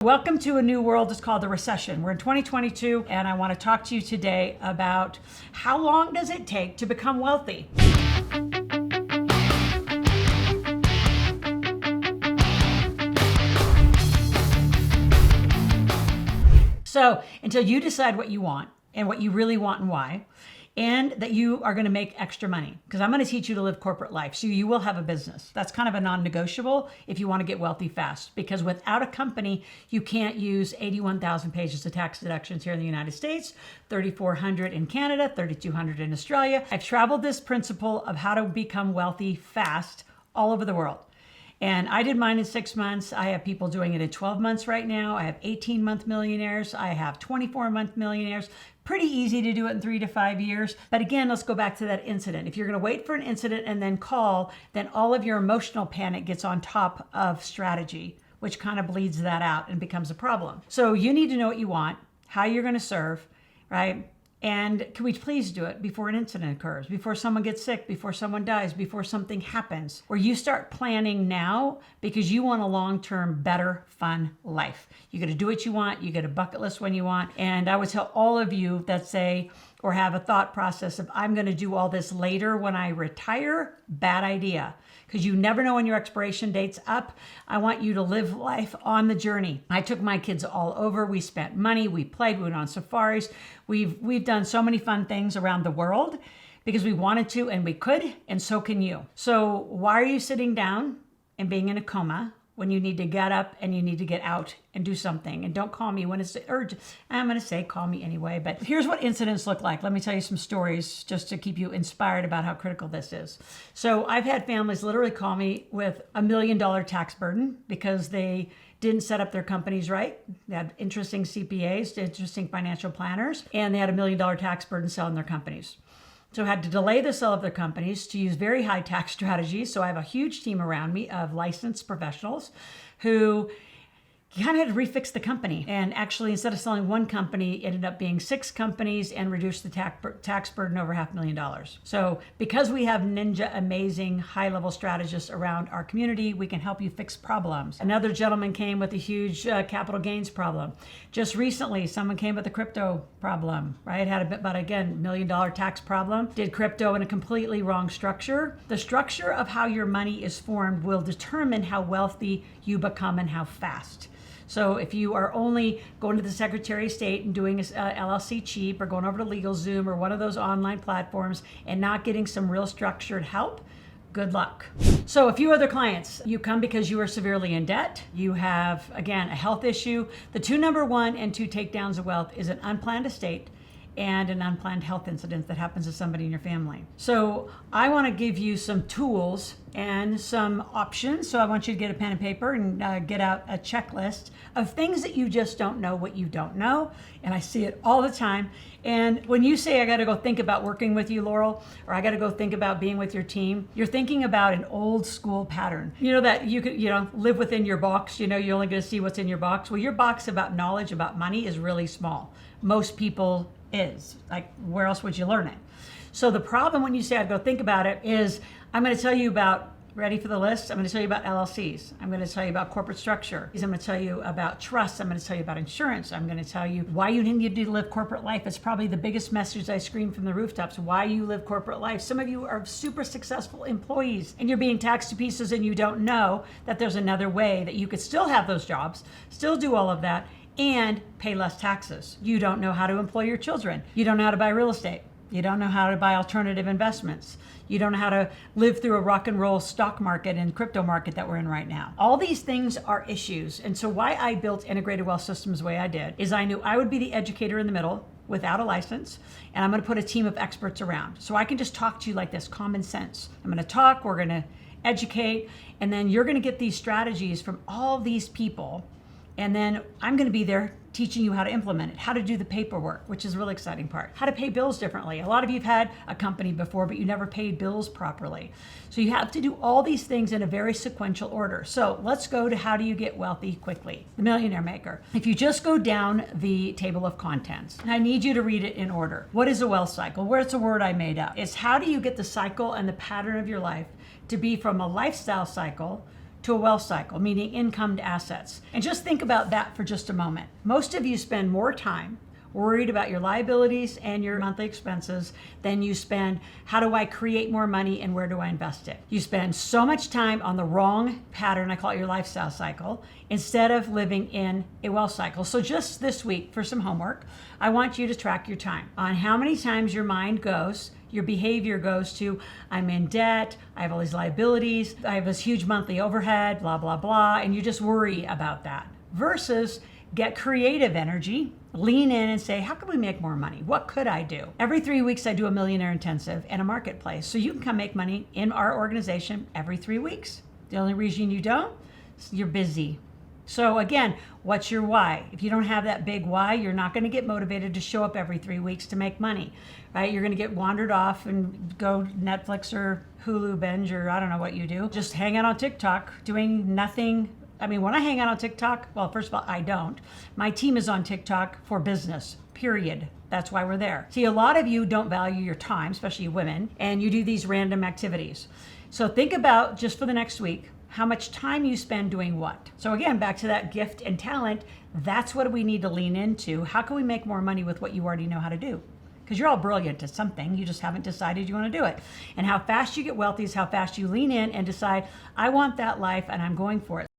Welcome to a new world. It's called the recession. We're in 2022, and I want to talk to you today about how long does it take to become wealthy? So until you decide what you want and what you really want and why, and that you are going to make extra money, because I'm going to teach you to live corporate life. So you will have a business. That's kind of a non-negotiable if you want to get wealthy fast, because without a company, you can't use 81,000 pages of tax deductions here in the United States, 3,400 in Canada, 3,200 in Australia. I've traveled this principle of how to become wealthy fast all over the world. And I did mine in 6 months. I have people doing it in 12 months right now. I have 18-month millionaires. I have 24-month millionaires. Pretty easy to do it in 3 to 5 years. But again, let's go back to that incident. If you're going to wait for an incident and then call, then all of your emotional panic gets on top of strategy, which kind of bleeds that out and becomes a problem. So you need to know what you want, how you're going to serve, right? And can we please do it before an incident occurs, before someone gets sick, before someone dies, before something happens, where you start planning now because you want a long-term, better, fun life. You got to do what you want. You get a bucket list when you want. And I would tell all of you that say, or have a thought process of, I'm going to do all this later when I retire, bad idea. Because you never know when your expiration date's up. I want you to live life on the journey. I took my kids all over. We spent money. We played. We went on safaris. We've done so many fun things around the world because we wanted to and we could, and so can you. So why are you sitting down and being in a coma when you need to get up and you need to get out and do something? And don't call me when it's urgent. I'm going to say call me anyway. But here's what incidents look like. Let me tell you some stories just to keep you inspired about how critical this is. So I've had families literally call me with $1 million tax burden because they didn't set up their companies right. They had interesting CPAs, interesting financial planners, and they had $1 million tax burden selling their companies. So had to delay the sale of their companies to use very high tax strategies. So I have a huge team around me of licensed professionals who kind of had to refix the company. And actually, instead of selling one company, it ended up being 6 companies and reduced the tax burden over $500,000. So because we have ninja amazing high-level strategists around our community, we can help you fix problems. Another gentleman came with a huge capital gains problem. Just recently, someone came with a crypto problem, right? Had about, again, $1 million tax problem. Did crypto in a completely wrong structure. The structure of how your money is formed will determine how wealthy you become and how fast. So if you are only going to the Secretary of State and doing a LLC cheap, or going over to LegalZoom or one of those online platforms and not getting some real structured help, good luck. So a few other clients, you come because you are severely in debt. You have, again, a health issue. The 2 number 1 and 2 takedowns of wealth is an unplanned estate and an unplanned health incident that happens to somebody in your family. So I want to give you some tools and some options. So I want you to get a pen and paper and get out a checklist of things that you just don't know what you don't know. And I see it all the time. And when you say, I got to go think about working with you, Loral, or I got to go think about being with your team, you're thinking about an old school pattern. You know that you could, live within your box. You're only going to see what's in your box. Well, your box about knowledge about money is really small. Most people is. Like, where else would you learn it? So the problem when you say I'd go think about it is, I'm going to tell you about, ready for the list? I'm going to tell you about LLCs. I'm going to tell you about corporate structure. I'm going to tell you about trust. I'm going to tell you about insurance. I'm going to tell you why you need to live corporate life. It's probably the biggest message I scream from the rooftops, why you live corporate life. Some of you are super successful employees and you're being taxed to pieces and you don't know that there's another way that you could still have those jobs, still do all of that, and pay less taxes. You don't know how to employ your children. You don't know how to buy real estate. You don't know how to buy alternative investments. You don't know how to live through a rock and roll stock market and crypto market that we're in right now. All these things are issues. And so why I built Integrated Wealth Systems the way I did is I knew I would be the educator in the middle without a license, and I'm going to put a team of experts around. So I can just talk to you like this, common sense. I'm going to talk, we're going to educate, and then you're going to get these strategies from all these people. And then I'm going to be there teaching you how to implement it, how to do the paperwork, which is a really exciting part, how to pay bills differently. A lot of you have had a company before, but you never paid bills properly. So you have to do all these things in a very sequential order. So let's go to how do you get wealthy quickly? The Millionaire Maker. If you just go down the table of contents, and I need you to read it in order. What is a wealth cycle? Where's a word I made up? It's how do you get the cycle and the pattern of your life to be from a lifestyle cycle to a wealth cycle, meaning income to assets. And just think about that for just a moment. Most of you spend more time worried about your liabilities and your monthly expenses than you spend, how do I create more money and where do I invest it? You spend so much time on the wrong pattern, I call it your lifestyle cycle, instead of living in a wealth cycle. So just this week, for some homework, I want you to track your time on how many times your mind goes, your behavior goes to, I'm in debt, I have all these liabilities, I have this huge monthly overhead, blah, blah, blah, and you just worry about that. Versus get creative energy, lean in and say, how can we make more money? What could I do? Every 3 weeks, I do a millionaire intensive and a marketplace. So you can come make money in our organization every 3 weeks. The only reason you don't, you're busy. So again, what's your why? If you don't have that big why, you're not going to get motivated to show up every 3 weeks to make money, right? You're going to get wandered off and go Netflix or Hulu binge, or I don't know what you do. Just hang out on TikTok doing nothing. I mean, when I hang out on TikTok, well, first of all, I don't. My team is on TikTok for business, period. That's why we're there. See, a lot of you don't value your time, especially women, and you do these random activities. So think about, just for the next week, how much time you spend doing what. So again, back to that gift and talent, that's what we need to lean into. How can we make more money with what you already know how to do? Because you're all brilliant at something, you just haven't decided you want to do it. And how fast you get wealthy is how fast you lean in and decide, I want that life and I'm going for it.